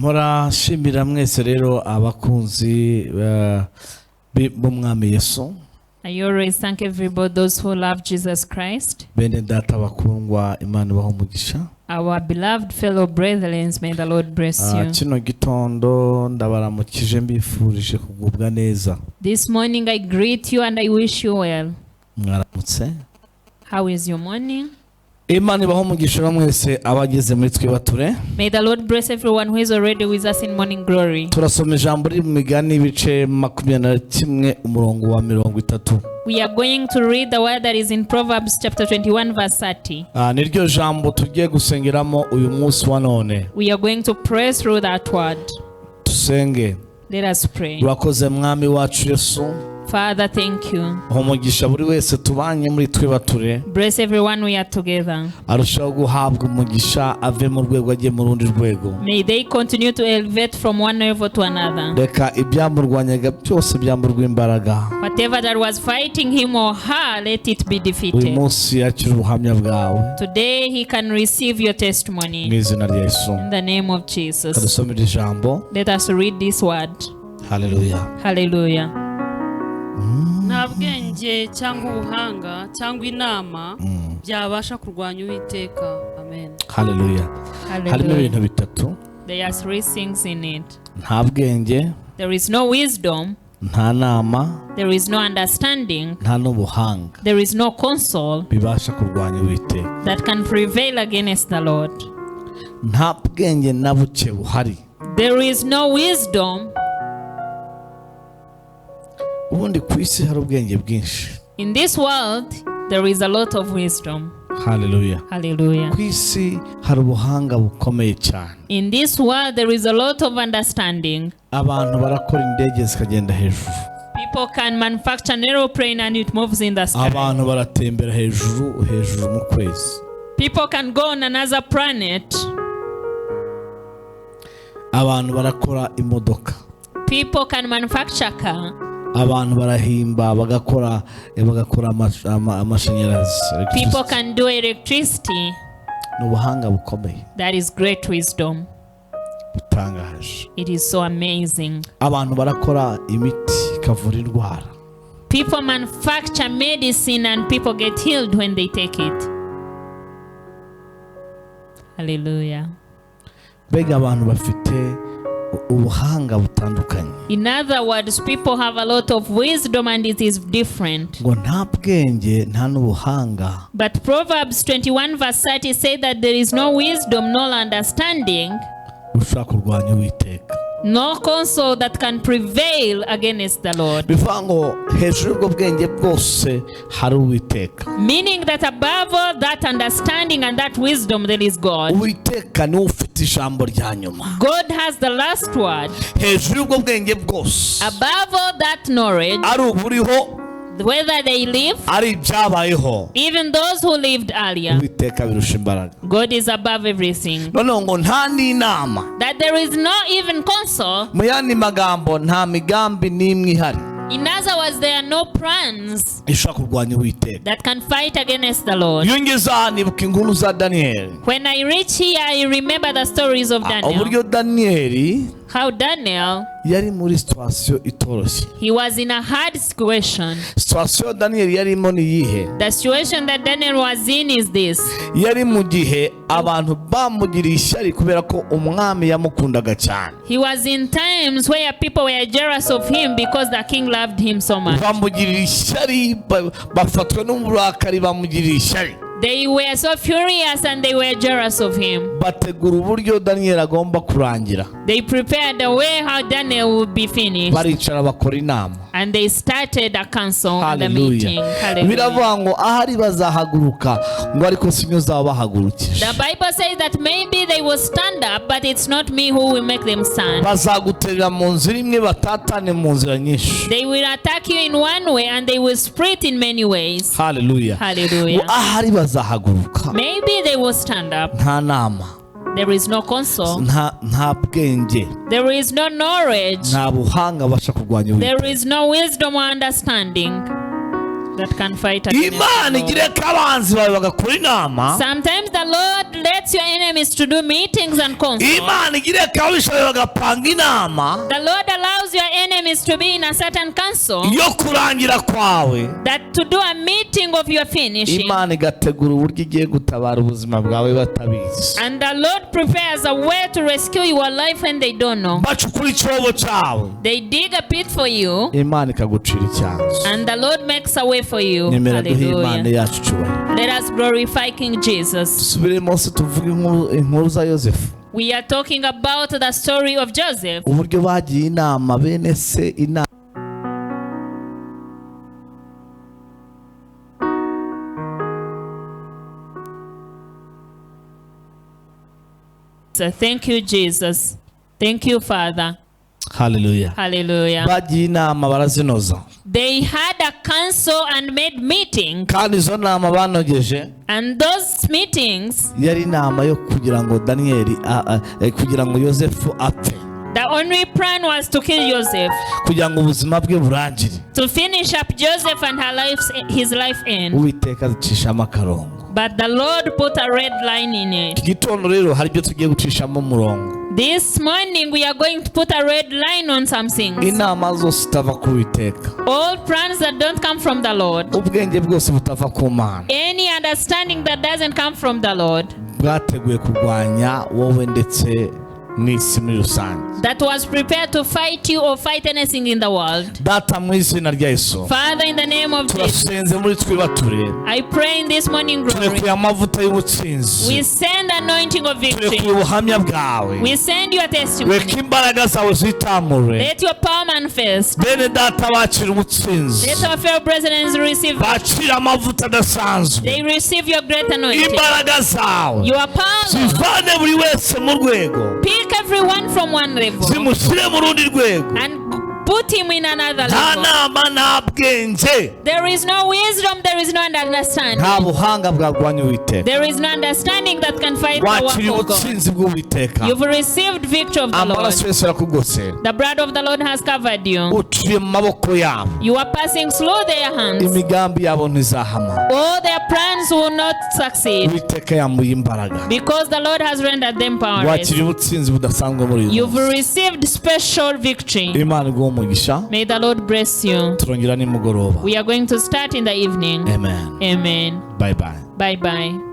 Murashimira mwese rero abakunzi b'umwami Yesu. I always thank everybody, those who love Jesus Christ. Bene data bakundwa, Imana ibahe umugisha. Our beloved fellow brethren, may the Lord bless you. Kino gitondo ndabaramukije mbifurije kugubwa neza. This morning I greet you and I wish you well. Mwaramutse. How is your morning? Imana ibahe umugisha mwese abageze muri twe bature. May the Lord bless everyone who is already with us in morning glory. Turasoma ijambo riri mu Migani ibice 21 umurongo wa 30. We are going to read the word that is in Proverbs chapter 21 verse 30. Niryo jambo tugiye gusengeramo uyu munsi wa none. We are going to pray through that word. Tusenge. Let us pray. Urakoze mwami wacu Yesu. Father, thank you. Umugisha buri wese tubanye muri twe bature. Bless everyone we are together. Arushaho guhabwa umugisha ave mu rwego agiye mu rundi rwego. May they continue to elevate from one level to another. Reka ibyamurwanyaga byose byamburwa imbaraga. Whatever that was fighting him or her, let it be defeated. Uyu munsi yakira ubuhamya bwawe. Today he can receive your testimony. Mu izina rya Yesu. In the name of Jesus. Kadusomere ijambo. Let us read this word. Hallelujah. Hallelujah. Nta bwenge cyangwa ubuhanga cyangwa inama byabasha kurwanya Uwiteka. Amen. Hallelujah. Harimo ibintu bitatu. There are three things in it. Nta bwenge. There is no wisdom. Nta nama. There is no understanding. Nta n'ubuhanga. There is no counsel bibasha kurwanya Uwiteka. that can prevail against the Lord. Nta bwenge na buke buhari. There is no wisdom. Ubundi ku isi hari ubwenge bwinshi. In this world, there is a lot of wisdom. Hallelujah. Hallelujah. Ku isi hari ubuhanga bukomeye cyane. In this world, there is a lot of understanding. Abantu barakora indege zikagenda hejuru. People can manufacture an aeroplane and it moves in the sky. Abantu baratembera hejuru mu kwezi. People can go on another planet. Abantu barakora imodoka. People can manufacture a car. Abantu barahimba bagakora amashanyarazi. People can do electricity. N'ubuhanga bukomeye. That is great wisdom. Butangaje. It is so amazing. Abantu barakora imiti ikavura indwara. People manufacture medicine and people get healed when they take it. Hallelujah. Bega abantu bafite ubuhanga butandukanye. In other words, people have a lot of wisdom and it is different. Ngo nta bwenge nta n'ubuhanga. But Proverbs 21 verse 30 say that there is no wisdom nor understanding, ushaka kurwanya Uwiteka. no counsel that can prevail against the Lord. Bivuga ngo hejuru y'ubwo bwenge bwose hari Uwiteka. Meaning that above all that understanding and that wisdom there is God. Uwiteka ni ufite ijambo rya nyuma. God has the last word. Hejuru y'ubwo bwenge bwose. Above all that knowledge, Ari uburiho. whether they live, Ari ibyabayeho. even those who lived earlier, Uwiteka birusha imbaraga. God is above everything. Noneho ngo nta n'inama. That there is no even counsel. Mu yandi magambo nta migambi n'imwe ihari. In other words, there are no plans ishaka kurwanya Uwiteka. that can fight against the Lord. Iyo ngeze nibuka inkuru za Daniel. When I reach here, I remember the stories of Daniel. Uburyo Daniel How Daniel, yari muri situation itoroshye. he was in a hard situation. Situation Daniel yarimo ni yihe? The situation that Daniel was in is this. Yari mu gihe abantu bamugiriye ishyari kubera ko umwami yamukundaga cyane. He was in times where people were jealous of him because the king loved him so much. Bamugiriye ishyari bafatwa n'uburakari bamugiriye ishyari. They were so furious and they were jealous of him. Bategura uburyo Daniel agomba kurangira. They prepared the way how Daniel would be finished. Baricara bakora inama. And they started a council and a Hallelujah. meeting. Hallelujah. Biravuga ngo ahari bazahaguruka ngo ariko sinyo zabahagurukije. The Bible says that maybe they will stand up, but it's not me who will make them stand. Bazaguterera mu nzira imwe batatane mu nzira nyinshi. They will attack you in one way and they will split in many ways. Hallelujah. Hallelujah. Ahari bazahaguruka. Maybe they will stand up. Nta nama. There is no counsel. Nta bwenge. There is no knowledge. Nta buhanga basha kurwanya Uwiteka. There is no wisdom or understanding. that can fight against Imana the igire Lord. ko abanzi bawe bagakora inama. Sometimes the Lord lets your enemies to do meetings and councils. Imana igire ko ababisha bawe bagapanga inama The Lord allows your enemies to be in a certain council, yo kurangira kwawe. that to do a meeting of your finishing. Imana igategura uburyo igiye gutabara ubuzima bwawe batabizi. And the Lord prepares a way to rescue your life when they don't know. Bacukura icyobo cyawe. They dig a pit for you, Imana ikagucira icyanzu. and the Lord makes a way for you. Nemera duhe Imana Hallelujah. yacu cyubahiro. Let us glorify King Jesus. Subiremo se tuvuge inkuru za Yosefu. We are talking about the story of Joseph. Uburyo bagiye inama bene se inama. So thank you, Jesus. Thank you, Father. Hallelujah. Hallelujah. Bagiye inama barazinoza. They had a council and made meetings, Kandi izo nama banogeje and those meetings, yari inama yo kugira ngo Daniyeli kugira ngo Yosefu apfe. the only plan was to kill Joseph, Kugira ngo ubuzima bwe burangire. to finish up Joseph and his life end. Uwiteka azicishamo akarongo. But the Lord put a red line in it. Iki gitondo rero hari ibyo tugiye gucishamo umurongo. This morning we are going to put a red line on some things. Inama zose zitava ku Uwiteka. All plans that don't come from the Lord, Ubwenge bwose butava ku Mana. any understanding that doesn't come from the Lord, Bwateguye kurwanya wowe ndetse n'isi muri rusange. that was prepared to fight you or fight anything in the world. Data mu izina rya Yesu. Father, in the name of Jesus, Turasenze muri twibature. I pray in this morning glory, Turekuye amavuta y'ubutsinzi. we send anointing of victory. Turekuye ubuhamya bwawe. We send your testimony. Reka imbaraga zawe zitamure. Let your power manifest. Bene data bakira ubutsinzi. Let our fellow brethren receive. Bakira amavuta adasanzwe. They receive your great anointing. Imbaraga zawe Your power. zivane buri wese mu rwego. Pick everyone from one level Zimushyire mu rundi rwego. and put him in another Nta level. nama nta bwenge. There is no wisdom, there is no understanding. Nta buhanga bwagwanya Uwiteka. There is no understanding that can fight the Wakira work of God. ubutsinzi bw'Uwiteka. You've received victory of the Lord. Amaraso Yesu arakugose. The blood of the Lord has covered you. Uciye mu maboko yabo. You are passing through their hands. Imigambi yabo ntizahama. All their plans will not succeed Uwiteka yambuye imbaraga. because the Lord has rendered them powerless. Wakira ubutsinzi budasanzwe muri uyu You've munsi. received special victory. Imana iguhe umugisha. May the Lord bless you. Turongera nimugoroba. We are going to start in the evening. Amen. Amen. Bye bye. Bye bye.